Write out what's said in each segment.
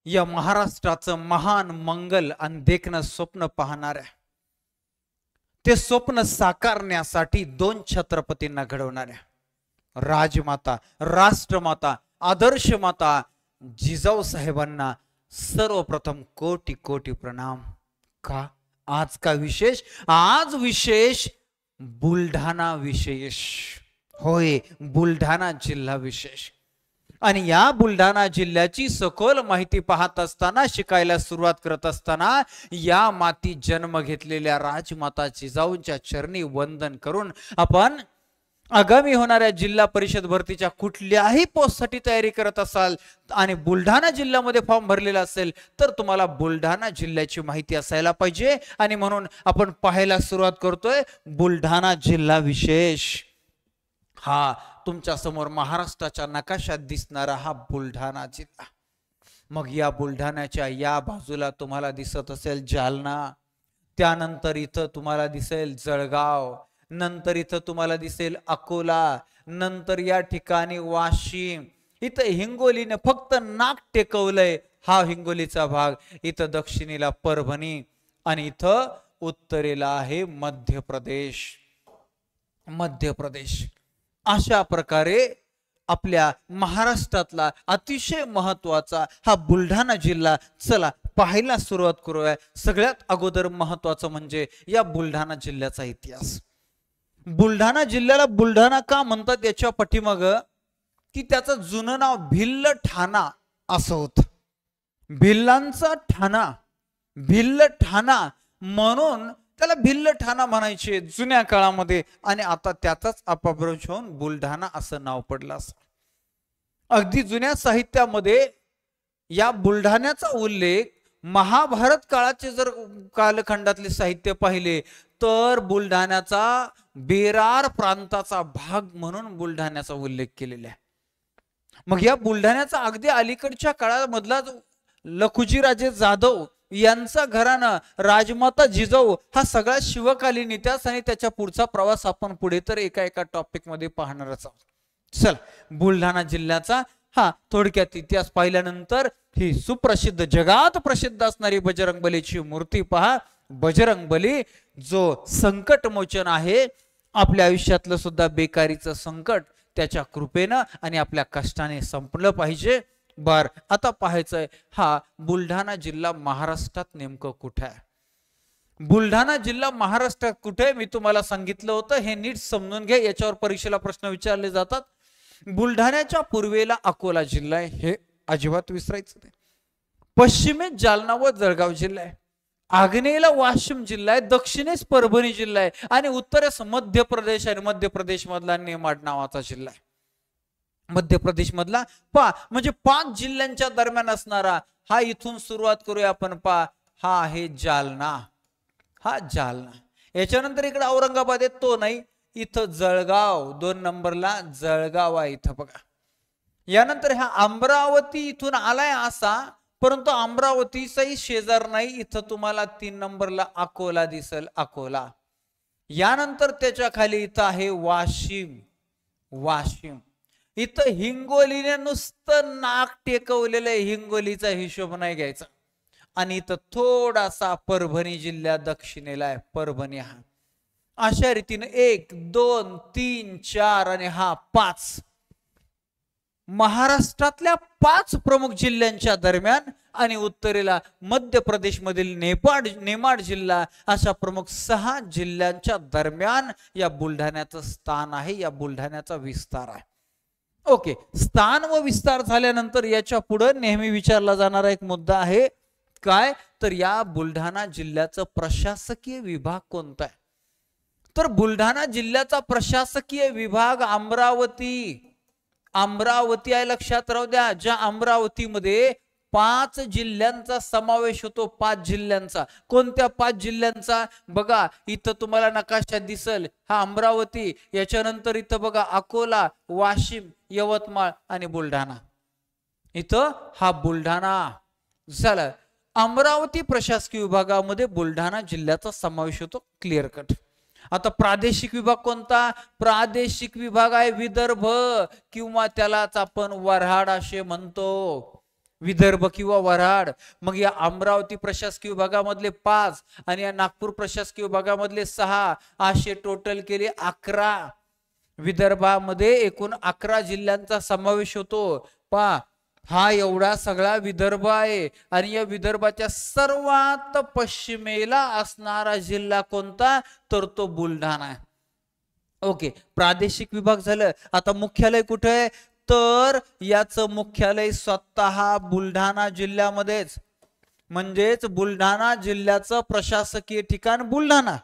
या महाराष्ट्राचं महान मंगल आणि देखणं स्वप्न पाहणाऱ्या, ते स्वप्न साकारण्यासाठी दोन छत्रपतींना घडवणाऱ्या राजमाता, राष्ट्रमाता, आदर्श माता जिजाऊ साहेबांना सर्वप्रथम कोटी कोटी प्रणाम। का आज का विशेष? आज विशेष बुलढाणा विशेष, होय बुलढाणा जिल्हा विशेष। आणि या बुलढाणा जिल्ह्याची सखोल माहिती पाहत असताना, शिकायला सुरुवात करत असताना या माती जन्म घेतलेल्या राजमाता जिजाऊंच्या चरणी वंदन करून आपण आगामी होणाऱ्या जिल्हा परिषद भरतीच्या कुठल्याही पोस्टसाठी तयारी करत असाल आणि बुलढाणा जिल्ह्यामध्ये फॉर्म भरलेला असेल तर तुम्हाला बुलढाणा जिल्ह्याची माहिती असायला पाहिजे। आणि म्हणून आपण पाहायला सुरुवात करतोय बुलढाणा जिल्हा विशेष। हा तुमच्या समोर महाराष्ट्राच्या नकाशात दिसणारा हा बुलढाणा जिल्हा। मग या बुलढाण्याच्या या बाजूला तुम्हाला दिसत असेल जालना, त्यानंतर इथं तुम्हाला दिसेल जळगाव, नंतर इथं तुम्हाला दिसेल अकोला, नंतर या ठिकाणी वाशिम, इथं हिंगोलीने फक्त नाक टेकवलंय, हा हिंगोलीचा भाग। इथं दक्षिणेला परभणी आणि इथं उत्तरेला आहे मध्य प्रदेश, मध्य प्रदेश। अशा प्रकारे आपल्या महाराष्ट्रातला अतिशय महत्वाचा हा बुलढाणा जिल्हा चला पाहायला सुरुवात करूया। सगळ्यात अगोदर महत्वाचं म्हणजे या बुलढाणा जिल्ह्याचा इतिहास। बुलढाणा जिल्ह्याला बुलढाणा का म्हणतात याच्या पाठीमाग की त्याचं जुनं नाव भिल्ल ठाणा असं होतं। भिल्लांचा ठाणा, भिल्ल ठाणा म्हणून त्याला भिल्ल ठाणा म्हणायचे जुन्या काळामध्ये, आणि आता त्याचाच अपभ्रंश होऊन बुलढाणा असं नाव पडलं असं। अगदी जुन्या साहित्यामध्ये या बुलढाण्याचा उल्लेख महाभारत काळाचे जर कालखंडातले साहित्य पाहिले तर बुलढाण्याचा बेरार प्रांताचा भाग म्हणून बुलढाण्याचा उल्लेख केलेला आहे। मग या बुलढाण्याचा अगदी अलीकडच्या काळामधला लखुजीराजे जाधव यांचा घराणं, राजमाता जिजाऊ, हा सगळा शिवकालीन इतिहास आणि त्याच्या पुढचा प्रवास आपण पुढे तर एका एका टॉपिक मध्ये पाहणारच आहोत। चल बुलढाणा जिल्ह्याचा हा थोडक्यात इतिहास पाहिल्यानंतर ही सुप्रसिद्ध, जगात प्रसिद्ध असणारी बजरंगबलीची मूर्ती पहा। बजरंगबली जो संकट मोचन आहे, आपल्या आयुष्यातलं सुद्धा बेकारीचं संकट त्याच्या कृपेनं आणि आपल्या कष्टाने संपलं पाहिजे। बर आता पाहायचंय हा बुलढाणा जिल्हा महाराष्ट्रात नेमकं कुठे आहे? बुलढाणा जिल्हा महाराष्ट्रात कुठे मी तुम्हाला सांगितलं होतं, हे नीट समजून घ्या, याच्यावर परीक्षेला प्रश्न विचारले जातात। बुलढाण्याच्या पूर्वेला अकोला जिल्हा आहे, हे अजिबात विसरायचं नाही। पश्चिमेत जालना व जळगाव जिल्हा आहे, आग्नेयेला वाशिम जिल्हा आहे, दक्षिणेस परभणी जिल्हा आहे आणि उत्तरेस मध्य प्रदेश आणि मध्य प्रदेश मधला नेमाड नावाचा जिल्हा आहे। मध्य प्रदेश मधला म्हणजे 5 जिल्ह्यांच्या दरम्यान असणारा हा, इथून सुरुवात करूया आपण हा आहे जालना, हा जालना। याच्यानंतर इकडे औरंगाबाद आहे तो नाही, इथं जळगाव 2 नंबरला जळगाव आहे इथं बघा। यानंतर हा अमरावती इथून आलाय असा, परंतु अमरावतीचाही शेजार नाही, इथं तुम्हाला 3 नंबरला अकोला दिसल, अकोला। यानंतर त्याच्या खाली इथं आहे वाशिम, वाशिम। इथं हिंगोलीने नुसतं नाक टेकवलेलं आहे, हिंगोलीचा हिशोब नाही घ्यायचा। आणि इथं थोडासा परभणी जिल्हा दक्षिणेला आहे, परभणी हा। अशा रीतीने 1 2 3 4 आणि हा 5 महाराष्ट्रातल्या 5 प्रमुख जिल्ह्यांच्या दरम्यान आणि उत्तरेला मध्य प्रदेश मधील नेमाड जिल्हा, अशा प्रमुख 6 जिल्ह्यांच्या दरम्यान या बुलढाण्याचं स्थान आहे, या बुलढाण्याचा विस्तार आहे। ओके, स्थान व विस्तार झाल्यानंतर याच्या पुढे नेहमी विचारला जाणारा एक मुद्दा आहे काय, तर या बुलढाणा जिल्ह्याचं प्रशासकीय विभाग कोणता आहे? तर बुलढाणा जिल्ह्याचा प्रशासकीय विभाग अमरावती, अमरावती आहे, लक्षात राहू द्या। ज्या अमरावतीमध्ये 5 जिल्ह्यांचा समावेश होतो, 5 जिल्ह्यांचा। कोणत्या 5 जिल्ह्यांचा? बघा इथं तुम्हाला नकाशात दिसल हा अमरावती, याच्यानंतर इथं बघा अकोला, वाशिम, यवतमाळ आणि बुलढाणा। इथं हा बुलढाणा झाला। अमरावती प्रशासकीय विभागामध्ये बुलढाणा जिल्ह्याचा समावेश होतो, क्लिअर कट। आता प्रादेशिक विभाग कोणता? प्रादेशिक विभाग आहे विदर्भ, किंवा त्यालाच आपण वऱ्हाड असे म्हणतो, विदर्भ किंवा वऱ्हाड. मग या अमरावती प्रशासकीय विभागामधले 5 आणि या नागपूर प्रशासकीय विभागामधले 6 असे टोटल केले 11. विदर्भामध्ये एकूण 11 जिल्ह्यांचा समावेश होतो. हा एवढा सगळा विदर्भ आहे आणि या विदर्भाच्या सर्वात पश्चिमेला असणारा जिल्हा कोणता, तर तो बुलढाणा आहे. ओके, प्रादेशिक विभाग झालं. आता मुख्यालय कुठे आहे, तर याचं मुख्यालय स्वतः बुलढाणा जिल्ह्यामध्येच, म्हणजेच बुलढाणा जिल्ह्याचं प्रशासकीय ठिकाण बुलढाणा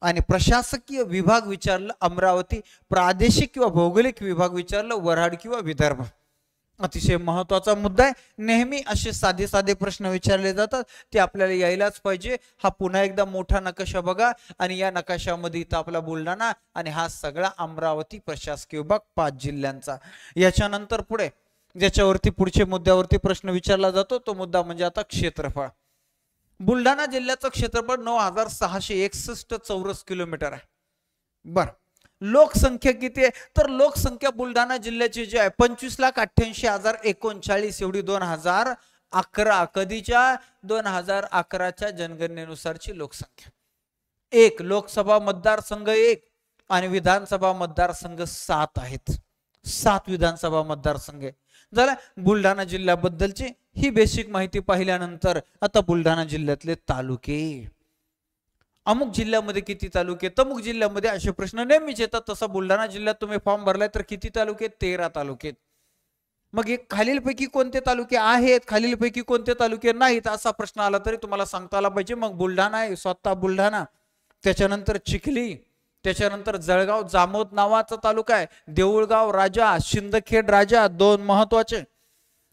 आणि प्रशासकीय विभाग विचारलं अमरावती, प्रादेशिक किंवा भौगोलिक विभाग विचारलं वऱ्हाड किंवा विदर्भ. अतिशय महत्वाचा मुद्दा आहे. नेहमी असे साधे साधे प्रश्न विचारले जातात, ते आपल्याला यायलाच पाहिजे. हा पुन्हा एकदा मोठा नकाशा बघा आणि या नकाशामध्ये इथं आपला बुलढाणा आणि हा सगळा अमरावती प्रशासकीय विभाग 5 जिल्ह्यांचा. याच्यानंतर पुढे ज्याच्यावरती पुढच्या मुद्द्यावरती प्रश्न विचारला जातो तो मुद्दा म्हणजे आता क्षेत्रफळ. बुलढाणा जिल्ह्याचं क्षेत्रफळ 9661 चौरस किलोमीटर आहे. बर, लोकसंख्या किती आहे, तर लोकसंख्या बुलढाणा जिल्ह्याची जी आहे 25,88,039 एवढी 2011 कधीच्या 2011च्या जनगणनेनुसारची लोकसंख्या. एक लोकसभा मतदारसंघ 1 आणि विधानसभा मतदारसंघ 7 आहेत. 7 विधानसभा मतदारसंघ झाला. बुलढाणा जिल्ह्याबद्दलची ही बेसिक माहिती पाहिल्यानंतर आता बुलढाणा जिल्ह्यातले तालुके. अमुक जिल्ह्यामध्ये किती तालुके, तमुक जिल्ह्यामध्ये असे प्रश्न नेहमीच येतात. तसा बुलढाणा जिल्ह्यात तुम्ही फॉर्म भरलाय तर किती तालुके, 13 तालुके. मग हे खालीलपैकी कोणते तालुके आहेत, खालीलपैकी कोणते तालुके नाहीत असा प्रश्न आला तरी तुम्हाला सांगता आला पाहिजे. मग बुलढाणा आहे, स्वतः बुलढाणा, त्याच्यानंतर चिखली, त्याच्यानंतर जळगाव जामोद नावाचा तालुका आहे, देऊळगाव राजा, शिंदखेड राजा 2 महत्वाचे,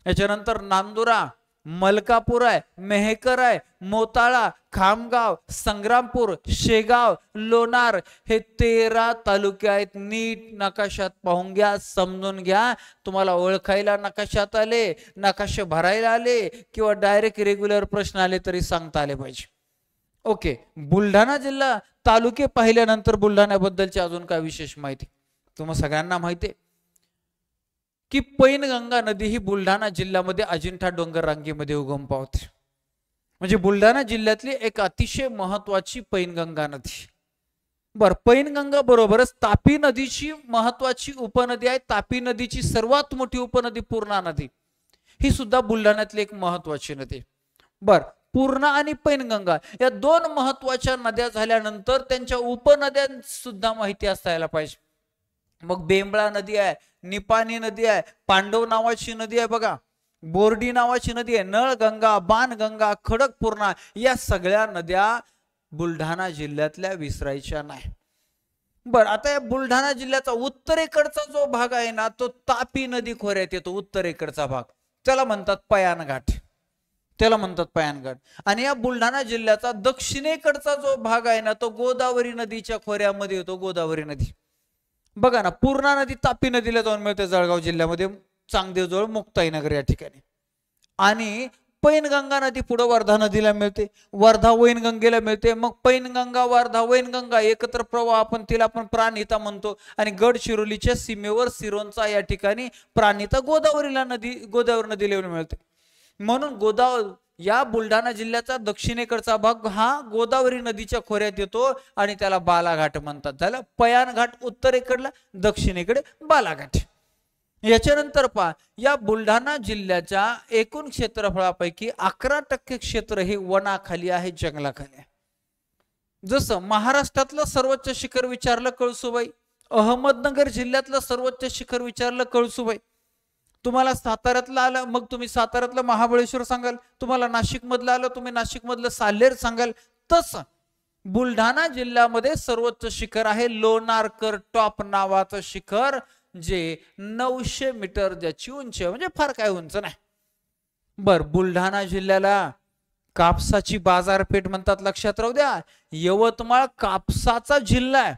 याच्यानंतर नांदुरा, मलकापूर आहे, मेहकर आहे, मोताळा, खामगाव, संग्रामपूर, शेगाव, लोणार हे 13 तालुके आहेत. नीट नकाशात पाहून घ्या, समजून घ्या. तुम्हाला ओळखायला नकाशात आले, नकाशे भरायला आले किंवा डायरेक्ट रेग्युलर प्रश्न आले तरी सांगता आले पाहिजे. ओके, बुलढाणा जिल्हा तालुके पाहिल्यानंतर बुलढाण्याबद्दलची अजून काय विशेष माहिती. तुम्हाला सगळ्यांना माहिती आहे की पैनगंगा नदी ही बुलढाणा जिल्ह्यामध्ये अजिंठा डोंगर रांगेमध्ये उगम पावते. म्हणजे बुलढाणा जिल्ह्यातली एक अतिशय महत्वाची पैनगंगा नदी. बर, पैनगंगा बरोबरच तापी नदीची महत्वाची उपनदी आहे. तापी नदीची सर्वात मोठी उपनदी पूर्णा नदी, ही सुद्धा बुलढाण्यातली एक महत्वाची नदी. बर, पूर्णा आणि पैनगंगा या 2 महत्वाच्या नद्या झाल्यानंतर त्यांच्या उपनद्या सुद्धा माहिती असायला पाहिजे. मग बेंबळा नदी आहे, निपाणी नदी आहे, पांडव नावाची नदी आहे बघा, बोर्डी नावाची नदी आहे, नळगंगा, बाणगंगा, खडकपूर्णा या सगळ्या नद्या बुलढाणा जिल्ह्यातल्या विसरायच्या नाही. बर, आता या बुलढाणा जिल्ह्याचा उत्तरेकडचा जो भाग आहे ना तो तापी नदी खोऱ्यात येतो. उत्तरेकडचा भाग त्याला म्हणतात पयानघाट, त्याला म्हणतात पयानघाट. आणि या बुलढाणा जिल्ह्याचा दक्षिणेकडचा जो भाग आहे ना तो गोदावरी नदीच्या खोऱ्यामध्ये येतो. गोदावरी नदी बघा ना, पूर्णा नदी तापी नदीला जाऊन मिळते जळगाव जिल्ह्यामध्ये, चांगदेवजवळ मुक्ताईनगर या ठिकाणी. आणि पैनगंगा नदी पुढे वर्धा नदीला मिळते, वर्धा वैनगंगेला मिळते. मग पैनगंगा, वर्धा, वैनगंगा एकत्र प्रवाह, तिला आपण प्राणहिता म्हणतो. आणि गडचिरोलीच्या सीमेवर सिरोंचा या ठिकाणी प्राणहिता गोदावरी नदीला येऊन मिळते. म्हणून या बुलढाणा जिल्ह्याचा दक्षिणेकडचा भाग हा गोदावरी नदीच्या खोऱ्यात येतो आणि त्याला बालाघाट म्हणतात. झालं, पयानघाट उत्तरेकडला, दक्षिणेकडे बालाघाट. याच्यानंतर पहा, या बुलढाणा जिल्ह्याच्या एकूण क्षेत्रफळापैकी 11% क्षेत्र हे वनाखाली आहे, जंगलाखाली आहे. जसं महाराष्ट्रातलं सर्वोच्च शिखर विचारलं कळसुबाई, अहमदनगर जिल्ह्यातलं सर्वोच्च शिखर विचारलं कळसुबाई, तुम्हाला साताऱ्यातलं आलं मग तुम्ही साताऱ्यातलं महाबळेश्वर सांगाल, तुम्हाला नाशिक मधलं आलं तुम्ही नाशिक मधलं साल्हेर सांगाल. तसं बुलढाणा जिल्ह्यामध्ये सर्वोच्च शिखर आहे लोणारकर टॉप नावाचं शिखर, जे 900 मीटर ज्याची उंची आहे, म्हणजे फार काय उंच नाही. बर, बुलढाणा जिल्ह्याला कापसाची बाजारपेठ म्हणतात, लक्षात राहू द्या. यवतमाळ कापसाचा जिल्हा आहे,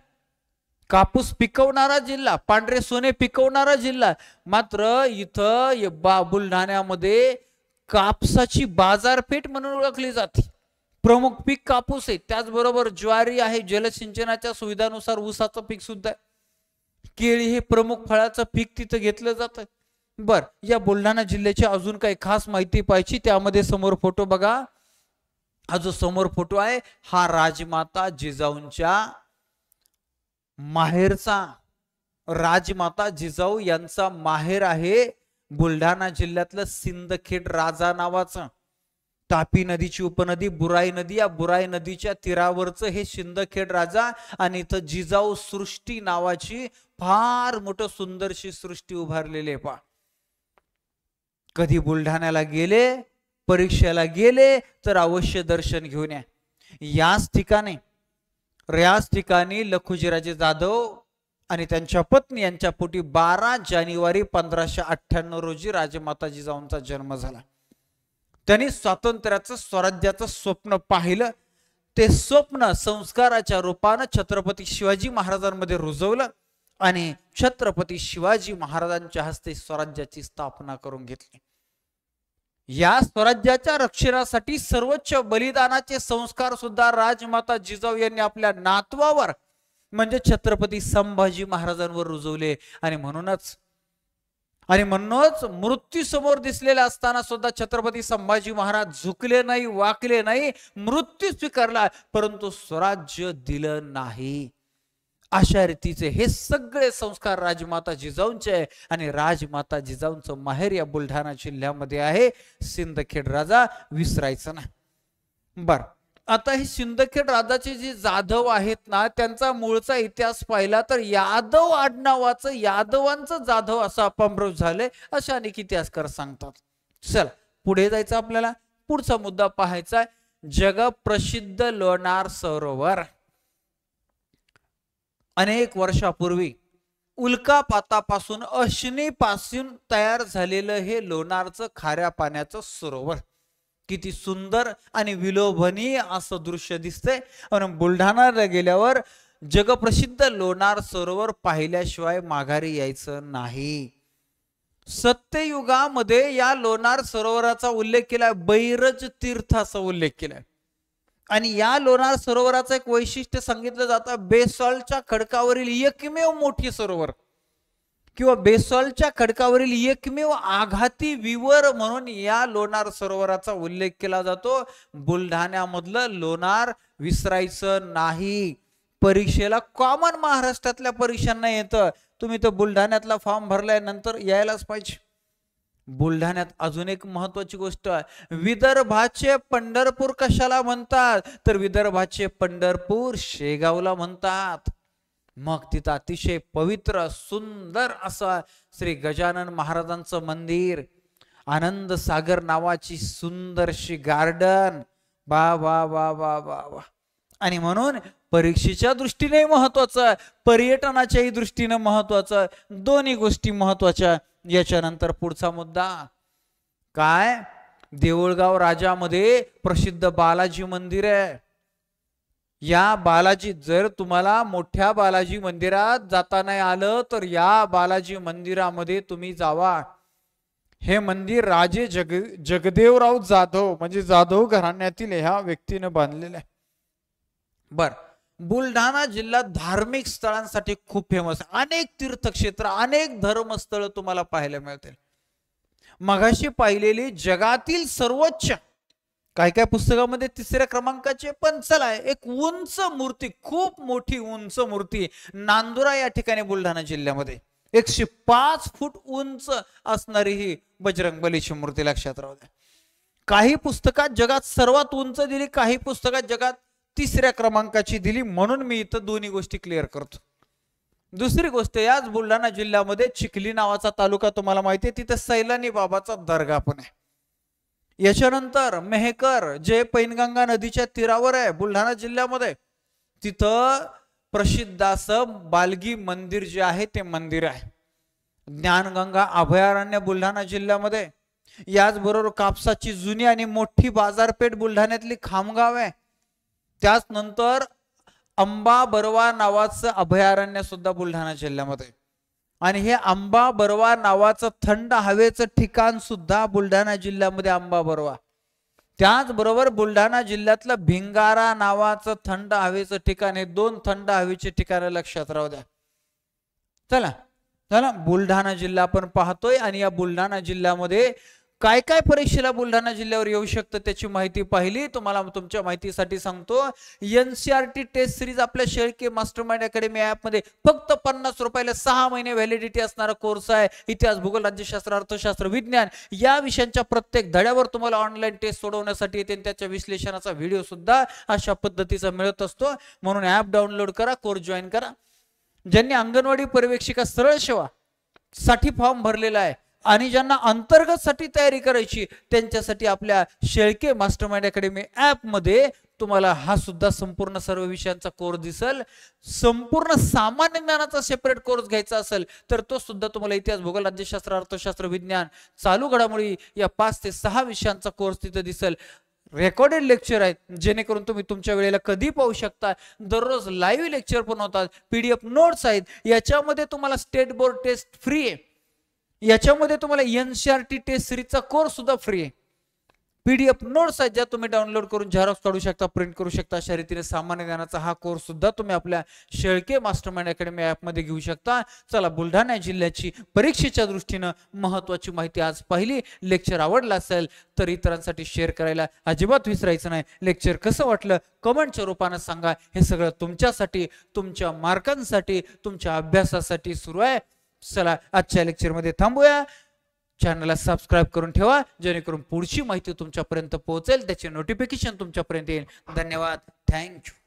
कापूस पिकवणारा जिल्हा, पांढरे सोने पिकवणारा जिल्हा. मात्र इथं बुलढाण्यामध्ये कापसाची बाजारपेठ म्हणून ओळखली जाते. प्रमुख पीक कापूस आहे, त्याचबरोबर ज्वारी आहे, जलसिंचनाच्या सुविधानुसार ऊसाचं पीक सुद्धा आहे. केळी हे प्रमुख फळाचं पीक तिथं घेतलं जातं. बर, या बुलढाणा जिल्ह्याची अजून काही खास माहिती पाहिजे त्यामध्ये समोर फोटो बघा. हा जो समोर फोटो आहे हा राजमाता जिजाऊंच्या माहेरचा, राजमाता जिजाऊ यांचा माहेर आहे बुलढाणा जिल्ह्यातलं सिंदखेड राजा नावाचं. तापी नदीची उपनदी बुराई नदी, या बुराई नदीच्या तीरावरचं हे सिंदखेड राजा. आणि इथं जिजाऊ सृष्टी नावाची फार मोठं सुंदरशी सृष्टी उभारलेली आहे पहा. कधी बुलढाण्याला गेले, परीक्षेला गेले तर अवश्य दर्शन घेऊन या. याच ठिकाणी लखुजीराजे जाधव आणि त्यांच्या पत्नी यांच्या पोटी 12 जानेवारी 1598 रोजी राजमाता जिजाऊंचा जन्म झाला. त्यांनी स्वातंत्र्याचं, स्वराज्याचं स्वप्न पाहिलं. ते स्वप्न संस्काराच्या रूपानं छत्रपती शिवाजी महाराजांमध्ये रुजवलं आणि छत्रपती शिवाजी महाराजांच्या हस्ते स्वराज्याची स्थापना करून घेतली. या स्वराज्याच्या रक्षणासाठी सर्वोच्च बलिदानाचे संस्कार सुद्धा राजमाता जिजाऊ यांनी आपल्या नातवावर म्हणजे छत्रपती संभाजी महाराजांवर रुजवले. आणि म्हणूनच मृत्यू समोर दिसलेला असताना सुद्धा छत्रपती संभाजी महाराज झुकले नाही, वाकले नाही, मृत्यू स्वीकारला, परंतु स्वराज्य दिलं नाही. अशा रीतीचे हे सगळे संस्कार राजमाता जिजाऊंचे आहे. आणि राजमाता जिजाऊंचं माहेर या बुलढाणा जिल्ह्यामध्ये आहे. सिंदखेड राजा विसरायचं ना. बर, आता हे सिंदखेड राजाचे जे जाधव आहेत ना, त्यांचा मूळचा इतिहास पाहिला तर यादव आडनावाचं, यादवांचं जाधव असं अपभ्रंश झालंय अशा अनेक इतिहासकार सांगतात. चला पुढे जायचं आपल्याला. पुढचा मुद्दा पाहायचा, जगप्रसिद्ध लोणार सरोवर. अनेक वर्षापूर्वी उल्कापातापासून, अश्नीपासून तयार झालेलं हे लोणारचं खाऱ्या पाण्याचं सरोवर किती सुंदर आणि विलोभनीय असं दृश्य दिसतंय. आणि बुलढाण्याला गेल्यावर जगप्रसिद्ध लोणार सरोवर पाहिल्याशिवाय माघारी यायचं नाही. सत्ययुगामध्ये या लोणार सरोवराचा उल्लेख केलाय, बैरज तीर्थ असा उल्लेख केलाय. आणि या लोणार सरोवराचं एक वैशिष्ट्य सांगितलं जातं, बेसॉल्टच्या खडकावरील एकमेव मोठी सरोवर किंवा बेसॉल्टच्या खडकावरील एकमेव आघाती विवर म्हणून या लोणार सरोवराचा उल्लेख केला जातो. बुलढाण्यामधलं लोणार विसरायचं नाही. परीक्षेला कॉमन महाराष्ट्रातल्या परीक्षांना येतं. तुम्ही तर बुलढाण्यातला फॉर्म भरलाय, नंतर यायलाच पाहिजे. बुलढाण्यात अजून एक महत्वाची गोष्ट आहे, विदर्भाचे पंढरपूर कशाला म्हणतात तर विदर्भाचे पंढरपूर शेगावला म्हणतात. मग तिथं अतिशय पवित्र सुंदर असं श्री गजानन महाराजांचं मंदिर, आनंद सागर नावाची सुंदरशी गार्डन. वा वा वा वा वा वा. आणि म्हणून परीक्षेच्या दृष्टीने महत्वाचं, पर्यटनाच्याही दृष्टीने महत्वाचं, दोन्ही गोष्टी महत्वाच्या. याच्यानंतर पुढचा मुद्दा काय, देऊळगाव राजामध्ये प्रसिद्ध बालाजी मंदिर आहे. या बालाजी, जर तुम्हाला मोठ्या बालाजी मंदिरात जाता नाही आलं तर या बालाजी मंदिरामध्ये तुम्ही जावा. हे मंदिर राजे जगदेवराव जाधव म्हणजे जाधव घराण्यातील ह्या व्यक्तीने बांधलेलं आहे. बर, बुलढाणा जिल्हा धार्मिक स्थळांसाठी खूप फेमस आहे. अनेक तीर्थक्षेत्र, अनेक धर्मस्थळ तुम्हाला पाहायला मिळतील. मगाशी पाहिलेली जगातील सर्वोच्च, काय काय पुस्तकामध्ये 3ऱ्या क्रमांकाचे, पण चला एक उंच मूर्ती, खूप मोठी उंच मूर्ती नांदुरा या ठिकाणी बुलढाणा जिल्ह्यामध्ये 105 फूट उंच असणारी ही बजरंगबलीची मूर्ती लक्षात राहू द्या. काही पुस्तकात जगात सर्वात उंच दिली, काही पुस्तकात जगात 3ऱ्या क्रमांकाची दिली. म्हणून मी इथं दोन्ही गोष्टी क्लिअर करतो. दुसरी गोष्ट, याच बुलढाणा जिल्ह्यामध्ये चिखली नावाचा तालुका तुम्हाला माहिती आहे, तिथे सैलानी बाबाचा दर्गा पण आहे. याच्यानंतर मेहकर जे पैनगंगा नदीच्या तीरावर आहे बुलढाणा जिल्ह्यामध्ये, तिथं प्रसिद्ध असं बालगी मंदिर जे आहे ते मंदिर आहे. ज्ञानगंगा अभयारण्य बुलढाणा जिल्ह्यामध्ये. याचबरोबर कापसाची जुनी आणि मोठी बाजारपेठ बुलढाण्यातली खामगाव आहे. त्याच नंतर अंबा बरवा नावाचं अभयारण्य सुद्धा बुलढाणा जिल्ह्यामध्ये. आणि हे अंबा बरवा नावाचं थंड हवेचं ठिकाण सुद्धा बुलढाणा जिल्ह्यामध्ये अंबा बरवा. त्याचबरोबर बुलढाणा जिल्ह्यातलं भिंगारा नावाचं थंड हवेचं ठिकाण, हे 2 थंड हवेचे ठिकाणं लक्षात राहू द्या. चला झाला बुलढाणा जिल्हा आपण पाहतोय आणि या बुलढाणा जिल्ह्यामध्ये काय काय परीक्षेला बुलढाणा जिल्ह्यावर येऊ शकतं त्याची माहिती पाहिली. तुम्हाला तुमच्या माहितीसाठी सांगतो, एनसीआरटी टेस्ट सिरीज आपल्या शेळके मास्टरमाइंड अकॅडमी ऍप मध्ये फक्त 50 रुपयाला 6 महिने व्हॅलिडिटी असणारा कोर्स आहे. इतिहास, भूगोल, राज्यशास्त्र, अर्थशास्त्र, विज्ञान या विषयांच्या प्रत्येक धड्यावर तुम्हाला ऑनलाईन टेस्ट सोडवण्यासाठी येते आणि त्याच्या विश्लेषणाचा व्हिडिओ सुद्धा अशा पद्धतीचा मिळत असतो. म्हणून ऍप डाउनलोड करा, कोर्स जॉईन करा. ज्यांनी अंगणवाडी पर्यवेक्षिका सरळ सेवा साठी फॉर्म भरलेला आहे आणि ज्यांना अंतर्गत साठी तयारी करायची त्यांच्यासाठी आपल्या शेळके मास्टरमाइंड अकॅडमी ऍप मध्ये तुम्हाला हा सुद्धा संपूर्ण सर्व विषयांचा कोर्स दिसेल. संपूर्ण सामान्य ज्ञानाचा सेपरेट कोर्स घ्यायचा असेल तर तो सुद्धा तुम्हाला इतिहास, भूगोल, राज्यशास्त्र, अर्थशास्त्र, विज्ञान, चालू घडामोडी या 5 ते 6 विषयांचा कोर्स तिथे दिसेल. रेकॉर्डेड लेक्चर आहेत जेणेकरून तुम्ही तुमच्या वेळेला कधी पाहू शकता. दररोज लाईव्ह लेक्चर पण होतात. पीडीएफ नोट्स आहेत. याच्यामध्ये तुम्हाला स्टेट बोर्ड टेस्ट फ्री आहे. याच्यामध्ये तुम्हाला एनसीआरटी टेस्ट सिरीजचा कोर्स सुद्धा फ्री आहे. पीडीएफ नोट्स आहेत ज्या तुम्ही डाउनलोड करून झेरॉक्स काढू शकता, प्रिंट करू शकता. अशा रीतीने सामान्य ज्ञानाचा हा कोर्स सुद्धा तुम्ही आपल्या शेळके मास्टरमाइंड अकॅडमी ऍप मध्ये घेऊ शकता. चला, बुलढाणा जिल्ह्याची परीक्षेच्या दृष्टीनं महत्वाची माहिती आज पाहिली. लेक्चर आवडला असेल तर इतरांसाठी शेअर करायला अजिबात विसरायचं नाही. लेक्चर कसं वाटलं कमेंटच्या रूपानं सांगा. हे सगळं तुमच्यासाठी, तुमच्या मार्कांसाठी, तुमच्या अभ्यासासाठी सुरू आहे. चला, आजच्या लेक्चरमध्ये थांबूया. चॅनलला सबस्क्राईब करून ठेवा जेणेकरून पुढची माहिती तुमच्यापर्यंत पोहोचेल, त्याचे नोटिफिकेशन तुमच्यापर्यंत येईल. धन्यवाद. थँक्यू.